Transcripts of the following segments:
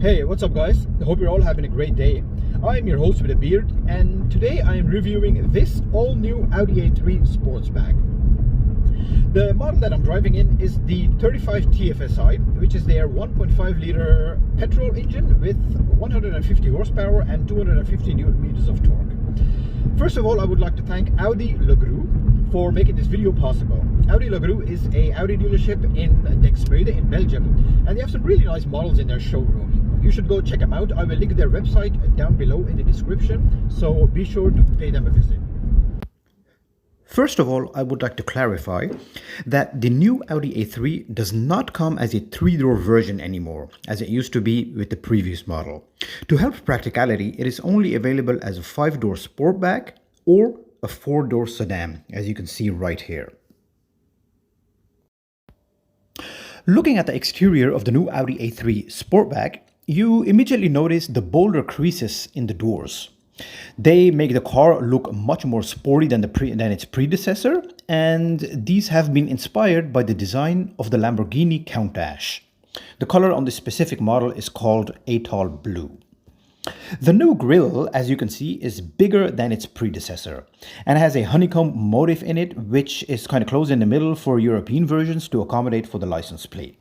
Hey, what's up guys? I hope you're all having a great day. I'm your host with a beard, and today I am reviewing this all-new Audi A3 Sportsback. The model that I'm driving in is the 35 TFSI, which is their 1.5 liter petrol engine with 150 horsepower and 250 newton meters of torque. First of all, I would like to thank Audi Le Gru for making this video possible. Audi Le Gru is a Audi dealership in Dexmude in Belgium, and they have some really nice models in their showroom. You should go check them out. I will link their website down below in the description, so be sure to pay them a visit. First of all, I would like to clarify that the new Audi A3 does not come as a 3-door version anymore, as it used to be with the previous model. To help practicality, it is only available as a 5-door sportback or a 4-door sedan, as you can see right here. Looking at the exterior of the new Audi A3 Sportback, you immediately notice the bolder creases in the doors. They make the car look much more sporty than its predecessor, and these have been inspired by the design of the Lamborghini Countach. The color on this specific model is called Atoll Blue. The new grille, as you can see, is bigger than its predecessor and has a honeycomb motif in it, which is kind of closed in the middle for European versions to accommodate for the license plate.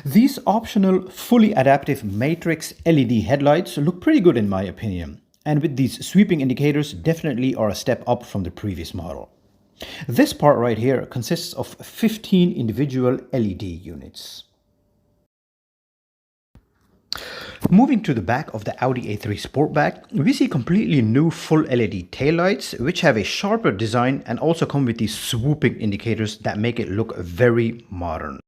These optional fully adaptive matrix LED headlights look pretty good in my opinion, and with these sweeping indicators definitely are a step up from the previous model. This part right here consists of 15 individual LED units. Moving to the back of the Audi A3 Sportback, we see completely new full LED taillights, which have a sharper design and also come with these swooping indicators that make it look very modern.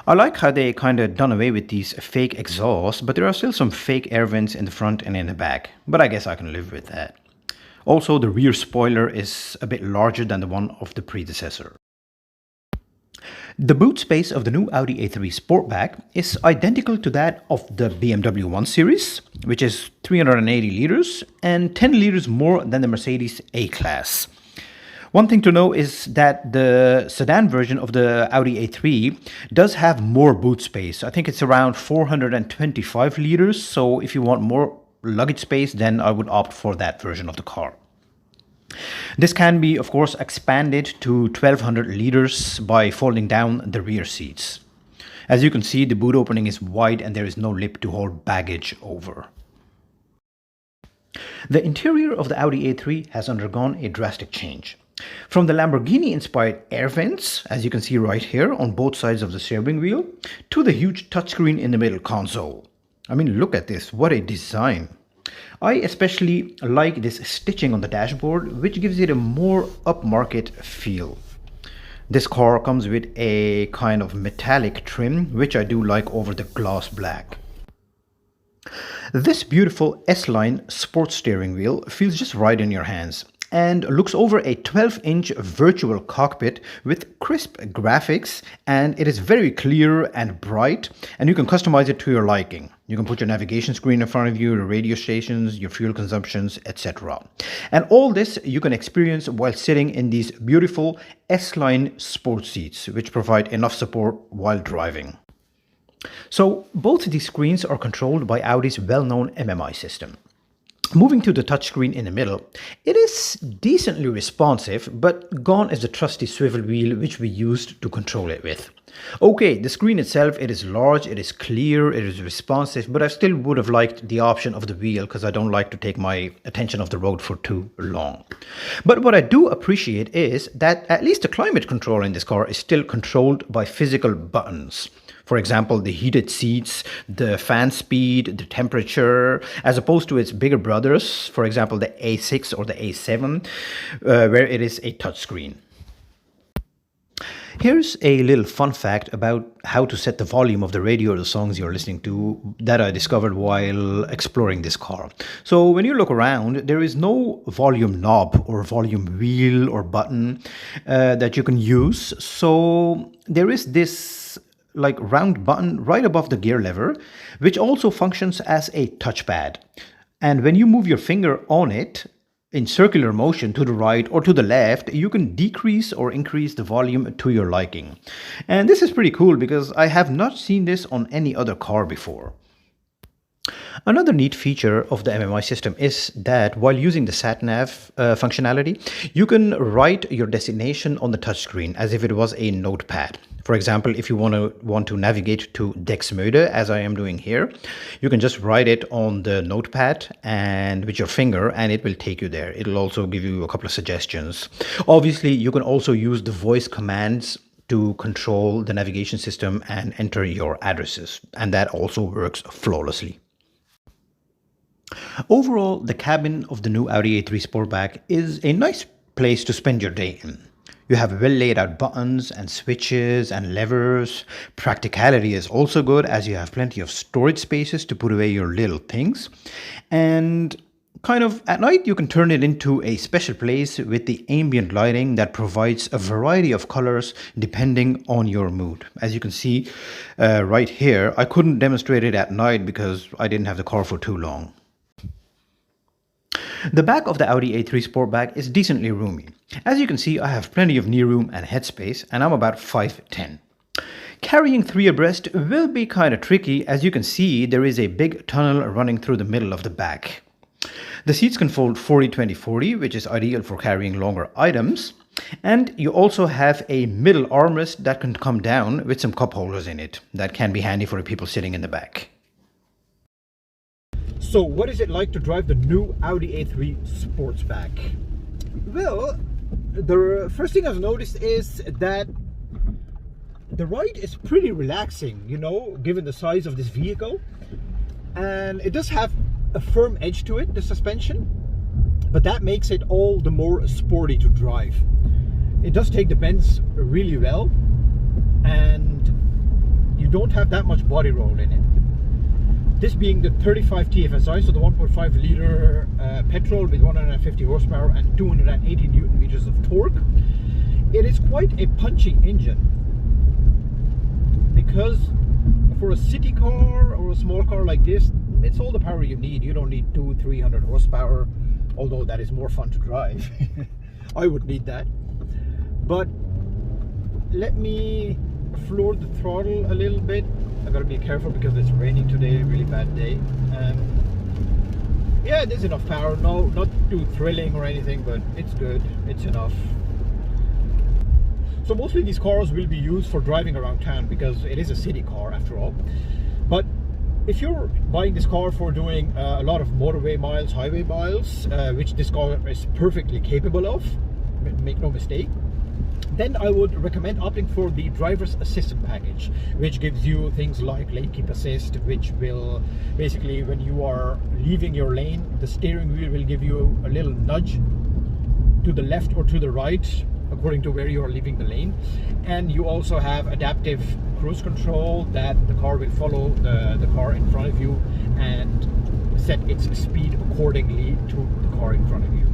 I like how they kind of done away with these fake exhausts, but there are still some fake air vents in the front and in the back, but I guess I can live with that. Also, the rear spoiler is a bit larger than the one of the predecessor. The boot space of the new Audi A3 Sportback is identical to that of the BMW 1 Series, which is 380 liters and 10 liters more than the Mercedes A-Class. One thing to know is that the sedan version of the Audi A3 does have more boot space. I think it's around 425 liters, so if you want more luggage space, then I would opt for that version of the car. This can be, of course, expanded to 1200 liters by folding down the rear seats. As you can see, the boot opening is wide and there is no lip to hold baggage over. The interior of the Audi A3 has undergone a drastic change. From the Lamborghini-inspired air vents, as you can see right here on both sides of the steering wheel, to the huge touchscreen in the middle console. I mean, look at this, what a design. I especially like this stitching on the dashboard, which gives it a more upmarket feel. This car comes with a kind of metallic trim, which I do like over the gloss black. This beautiful S-Line sports steering wheel feels just right in your hands and looks over a 12-inch virtual cockpit with crisp graphics, and it is very clear and bright, and you can customize it to your liking. You can put your navigation screen in front of you, your radio stations, your fuel consumptions, etc. And all this you can experience while sitting in these beautiful S-Line sports seats, which provide enough support while driving. So both these screens are controlled by Audi's well-known MMI system. Moving to the touchscreen in the middle, it is decently responsive, but gone is the trusty swivel wheel which we used to control it with. Okay, the screen itself, it is large, it is clear, it is responsive, but I still would have liked the option of the wheel because I don't like to take my attention off the road for too long. But what I do appreciate is that at least the climate control in this car is still controlled by physical buttons. For example, the heated seats, the fan speed, the temperature, as opposed to its bigger brothers, for example, the A6 or the A7, where it is a touchscreen. Here's a little fun fact about how to set the volume of the radio or the songs you're listening to that I discovered while exploring this car. So when you look around, there is no volume knob or volume wheel or button that you can use. So there is this like round button right above the gear lever, which also functions as a touchpad. And when you move your finger on it in circular motion to the right or to the left, you can decrease or increase the volume to your liking. And this is pretty cool because I have not seen this on any other car before. Another neat feature of the MMI system is that while using the sat-nav functionality, you can write your destination on the touchscreen as if it was a notepad. For example, if you want to navigate to Dexmöde, as I am doing here, you can just write it on the notepad and with your finger, and it will take you there. It'll also give you a couple of suggestions. Obviously, you can also use the voice commands to control the navigation system and enter your addresses, and that also works flawlessly. Overall, the cabin of the new Audi A3 Sportback is a nice place to spend your day in. You have well laid out buttons and switches and levers. Practicality is also good as you have plenty of storage spaces to put away your little things. And kind of at night, you can turn it into a special place with the ambient lighting that provides a variety of colors depending on your mood. As you can see right here, I couldn't demonstrate it at night because I didn't have the car for too long. The back of the Audi A3 Sportback is decently roomy. As you can see, I have plenty of knee room and headspace, and I'm about 5'10". Carrying 3 abreast will be kind of tricky. As you can see, there is a big tunnel running through the middle of the back. The seats can fold 40-20-40, which is ideal for carrying longer items. And you also have a middle armrest that can come down with some cup holders in it. That can be handy for the people sitting in the back. So what is it like to drive the new Audi A3 Sportsback? Well, the first thing I've noticed is that the ride is pretty relaxing, you know, given the size of this vehicle. And it does have a firm edge to it, the suspension, but that makes it all the more sporty to drive. It does take the bends really well, and you don't have that much body roll in it. This being the 35 TFSI, so the 1.5 liter petrol with 150 horsepower and 280 Newton meters of torque, it is quite a punchy engine. Because for a city car or a small car like this, it's all the power you need. You don't need 200-300 horsepower, although that is more fun to drive. I would need that. But let me floor the throttle a little bit. I gotta be careful because it's raining today, really bad day. Yeah, there's enough power. No, not too thrilling or anything, but it's good. It's enough. So mostly these cars will be used for driving around town because it is a city car after all. But if you're buying this car for doing a lot of motorway miles, highway miles, which this car is perfectly capable of, make no mistake, then I would recommend opting for the driver's assistant package, which gives you things like lane keep assist, which will basically, when you are leaving your lane, the steering wheel will give you a little nudge to the left or to the right according to where you are leaving the lane. And you also have adaptive cruise control that the car will follow the car in front of you and set its speed accordingly to the car in front of you,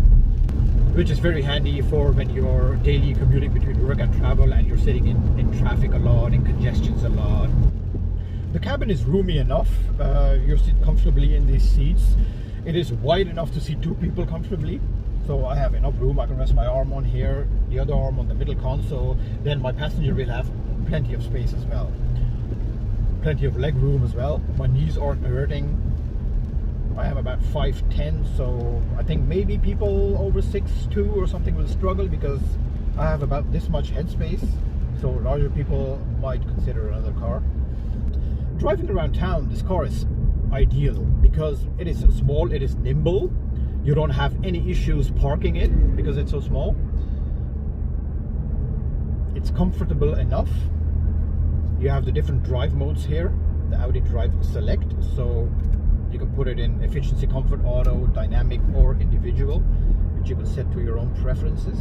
which is very handy for when you're daily commuting between work and travel and you're sitting in traffic a lot, in congestions a lot. The cabin is roomy enough. You sit comfortably in these seats. It is wide enough to seat 2 people comfortably. So I have enough room. I can rest my arm on here, the other arm on the middle console. Then my passenger will have plenty of space as well. Plenty of leg room as well. My knees aren't hurting. I am about 5'10", so I think maybe people over 6'2" or something will struggle because I have about this much headspace. So larger people might consider another car. Driving around town, this car is ideal because it is small, it is nimble. You don't have any issues parking it because it's so small. It's comfortable enough. You have the different drive modes here. The Audi Drive Select, so you can put it in efficiency, comfort, auto, dynamic, or individual, which you can set to your own preferences.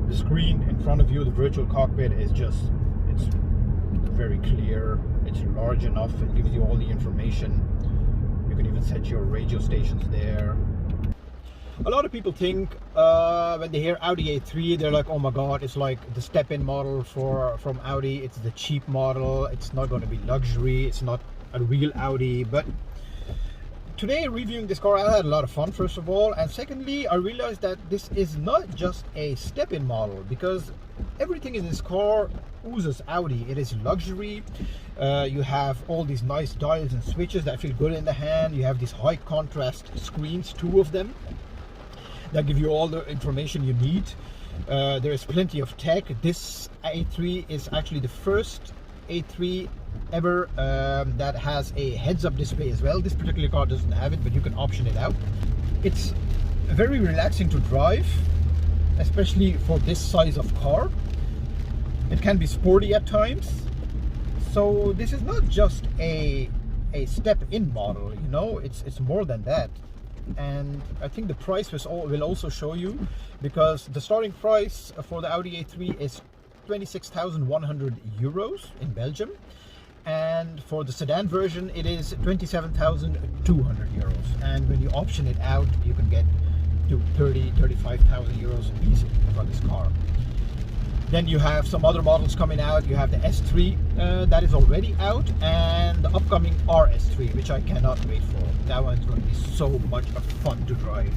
The screen in front of you, the virtual cockpit, is just, it's very clear. It's large enough. It gives you all the information. You can even set your radio stations there. A lot of people think when they hear Audi A3, they're like, oh my god, it's like the step-in model from Audi. It's the cheap model. It's not going to be luxury. It's not a real Audi. But today, reviewing this car, I had a lot of fun, first of all, and secondly, I realized that this is not just a step-in model, because everything in this car oozes Audi. It is luxury. You have all these nice dials and switches that feel good in the hand. You have these high contrast screens, 2 of them, that give you all the information you need. There is plenty of tech. This A3 is actually the first A3 ever that has a heads-up display as well. This particular car doesn't have it, but you can option it out. It's very relaxing to drive, especially for this size of car. It can be sporty at times. So this is not just a step-in model, you know, it's more than that. And I think the price will also show you, because the starting price for the Audi A3 is 26,100 euros in Belgium, and for the sedan version it is 27,200 euros, and when you option it out you can get to 35,000 euros easily for this car. Then you have some other models coming out. You have the S3 that is already out, and the upcoming RS3, which I cannot wait for. That one's going to be so much fun to drive.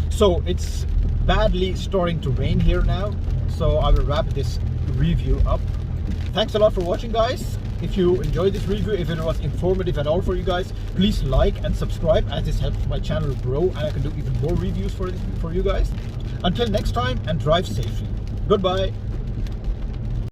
So it's badly starting to rain here now, so I will wrap this review up. Thanks a lot for watching, guys. If you enjoyed this review, if it was informative at all for you guys, please like and subscribe, as this helps my channel grow and I can do even more reviews for you guys. Until next time, and drive safely. Goodbye.